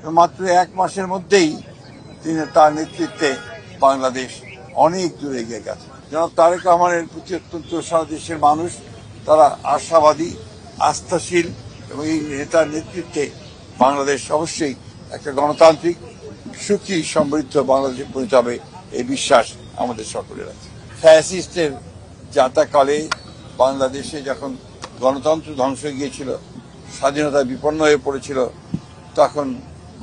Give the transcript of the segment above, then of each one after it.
মাত্র এক মাসের মধ্যেই তিনি তার নেতৃত্বে বাংলাদেশ অনেক দূরে এগিয়ে গেছে। জনাব তারেক রহমানের প্রতি অত্যন্ত সারা দেশের মানুষ তারা আশাবাদী, আস্থাশীল এবং এই নেতার নেতৃত্বে বাংলাদেশ অবশ্যই একটা গণতান্ত্রিক, সুখী, সমৃদ্ধ বাংলাদেশে পরিণত হবে এই বিশ্বাস আমাদের সকলের আছে। ফ্যাসিস্টের যাতাকালে বাংলাদেশে যখন গণতন্ত্র ধ্বংস হয়ে গিয়েছিল, স্বাধীনতা বিপন্ন হয়ে পড়েছিল, তখন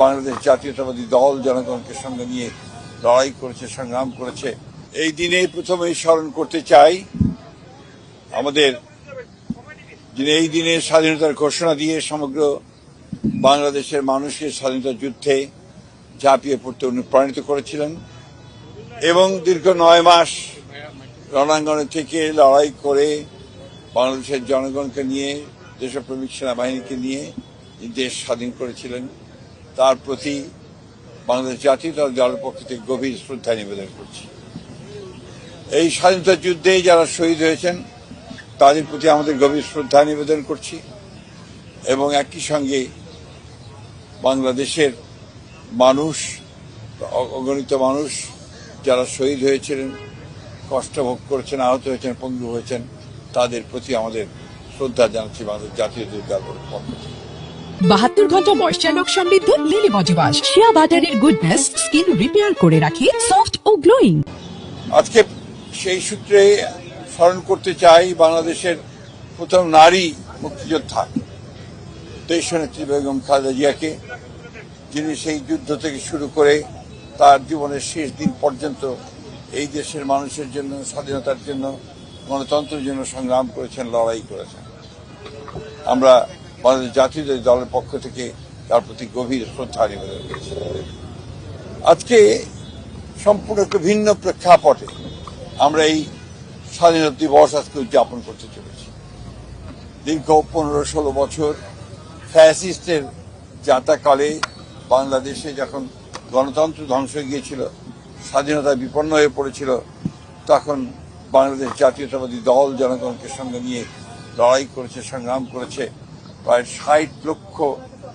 বাংলাদেশ জাতীয়তাবাদী দল জনগণকে সঙ্গে নিয়ে লড়াই করেছে, সংগ্রাম করেছে। এই দিনে প্রথমেই স্মরণ করতে চাই আমাদের যিনি এই দিনে স্বাধীনতার ঘোষণা দিয়ে সমগ্র বাংলাদেশের মানুষকে স্বাধীনতা যুদ্ধে ঝাঁপিয়ে পড়তে অনুপ্রাণিত করেছিলেন এবং দীর্ঘ 9 মাস রণাঙ্গনে থেকে লড়াই করে বাংলাদেশের জনগণকে নিয়ে, দেশপ্রেমিক সেনাবাহিনীকে নিয়ে দেশ স্বাধীন করেছিলেন। তার প্রতি বাংলাদেশ জাতীয়তাবাদী দলের পক্ষ থেকে গভীর শ্রদ্ধা নিবেদন করছি। এই স্বাধীনতা যুদ্ধে যারা শহীদ হয়েছেন তাদের প্রতি আমাদের গভীর শ্রদ্ধা নিবেদন করছি এবং একই সঙ্গে বাংলাদেশের মানুষ, অগণিত মানুষ যারা শহীদ হয়েছিলেন, কষ্ট ভোগ করেছেন, আহত হয়েছেন, পঙ্গু হয়েছেন, তাদের প্রতি আমাদের শ্রদ্ধা জানাচ্ছি বাংলাদেশ জাতীয়তাবাদী দলের পক্ষ থেকে। 72 ঘন্টা ময়েশ্চার লক সমৃদ্ধ লিলি বডি ওয়াশ, শিয়া বাটারের গুডনেস স্কিন রিপেয়ার করে রাখে সফট ও গ্লোয়িং। আজকে সেই সূত্রে স্মরণ করতে চাই বাংলাদেশের প্রথম নারী মুক্তিযোদ্ধা দেশনেত্রী বেগম খালেদা জিয়াকে, যিনি সেই যুদ্ধ থেকে শুরু করে তার জীবনের শেষ দিন পর্যন্ত এই দেশের মানুষের জন্য, স্বাধীনতার জন্য, গণতন্ত্রের জন্য সংগ্রাম করেছেন, লড়াই করেছেন। আমরা বাংলাদেশ জাতীয়তাবাদী দলের পক্ষ থেকে তার প্রতি গভীর শ্রদ্ধা নিবেদন করছি। আজকে সম্পূর্ণ একটা ভিন্ন প্রেক্ষাপটে আমরা এই স্বাধীনতা দিবস আজকে উদযাপন করতে চলেছি। দীর্ঘ 15-16 বছর ফ্যাসিস্টের যাতাকালে বাংলাদেশে যখন গণতন্ত্র ধ্বংস হয়ে গিয়েছিল, স্বাধীনতা বিপন্ন হয়ে পড়েছিল, তখন বাংলাদেশ জাতীয়তাবাদী দল জনগণকে সঙ্গে নিয়ে লড়াই করেছে, সংগ্রাম করেছে। প্রায় 60 লক্ষ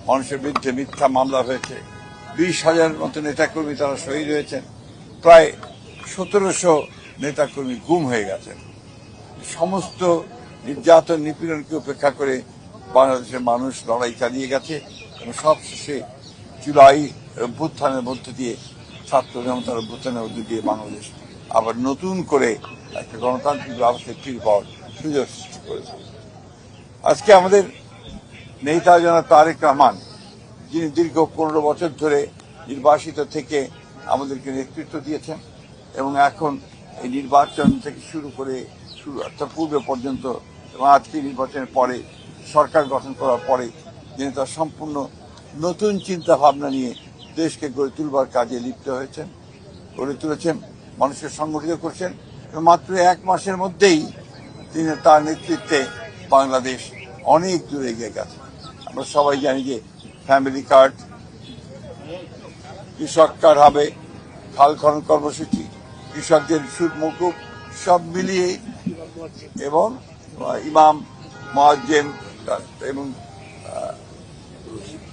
মানুষের বিরুদ্ধে মিথ্যা মামলা হয়েছে, 20,000 মতো নেতাকর্মী তারা শহীদ হয়েছেন, প্রায় 1700 নেতাকর্মী গুম হয়ে গেছেন। সমস্ত নির্যাতন, নিপীড়নকে উপেক্ষা করে বাংলাদেশের মানুষ লড়াই চালিয়ে গেছে এবং সবশেষে জুলাই অভ্যুত্থানের মধ্য দিয়ে, ছাত্র জনতার অভ্যুত্থানের মধ্য দিয়ে বাংলাদেশ আবার নতুন করে একটা গণতান্ত্রিক ব্যবস্থায় ফিরে পাওয়ার সুযোগ সৃষ্টি করেছে। আজকে আমাদের নেতা জনাব তারেক রহমান, যিনি দীর্ঘ 15 বছর ধরে নির্বাসিত থেকে আমাদেরকে নেতৃত্ব দিয়েছেন এবং এখন এই নির্বাচন থেকে শুরু করে অর্থাৎ পূর্বে পর্যন্ত এবং আজকে নির্বাচনের পরে সরকার গঠন করার পরে যিনি তার সম্পূর্ণ নতুন চিন্তা ভাবনা নিয়ে দেশকে গড়ে তুলবার কাজে লিপ্ত হয়েছেন, গড়ে তুলেছেন, মানুষকে সংগঠিত করছেন এবং মাত্র 1 মাসের মধ্যেই তিনি তার নেতৃত্বে বাংলাদেশ অনেক দূরে এগিয়ে গেছে। আমরা সবাই জানি যে ফ্যামিলি কার্ড, কৃষক কার্ড হবে, খাল খনন কর্মসূচি, কৃষকদের সুদ মকুব, সব মিলিয়ে এবং ইমাম, মুয়াজ্জিন এবং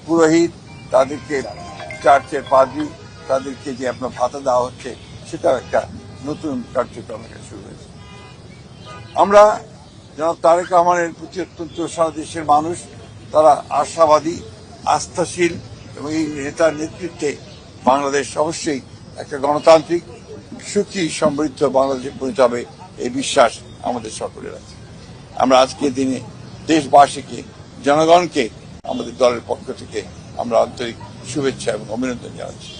পুরোহিত, তাদেরকে চার্চের পাদ্রী, তাদেরকে যে আপনার ভাতা দেওয়া হচ্ছে, সেটাও একটা নতুন কার্যক্রম শুরু হয়েছে। আমরা জনাব তারেক রহমানের প্রতি অত্যন্ত সারা দেশের মানুষ তারা আশাবাদী, আস্থাশীল এবং এই নেতার নেতৃত্বে বাংলাদেশ অবশ্যই একটা গণতান্ত্রিক, সুখী, সমৃদ্ধ বাংলাদেশে পরিণত হবে এই বিশ্বাস আমাদের সকলের আছে। আমরা আজকের দিনে দেশবাসীকে, জনগণকে আমাদের দলের পক্ষ থেকে আমরা আন্তরিক শুভেচ্ছা এবং অভিনন্দন জানাচ্ছি।